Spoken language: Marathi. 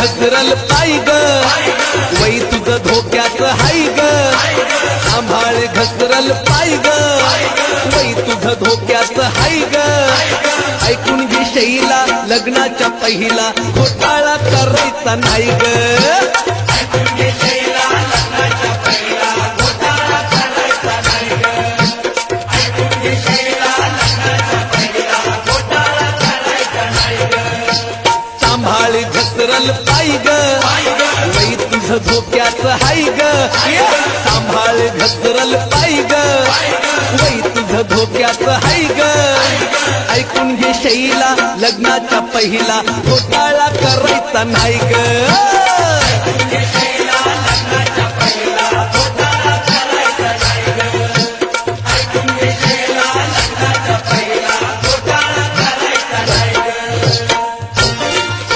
घसरल पाय ग वै तुझं धोक्याचं हाय ग सांभाळ घसरल पाय ग वै तुझं धोक्याचं हाय ग ऐकून घे शैला लग्नाच्या पहिला घोटाळा करायचा नाही ग ऐकून घे शैला लग्नाच्या पहिला घोटाळा करायचा नाही ग ऐकून घे शैला लग्नाच्या पहिला घोटाळा करायचा नाही ग सांभाळ घसरल पाय ग वै तुझं धोक्याचं हाय ग सांभाळ घसरल पाय ग वै तुझं धोक्याचं हाय ग ऐकून घे शैला लग्नाच्या पहिला घोटाळा करायचा नाही ग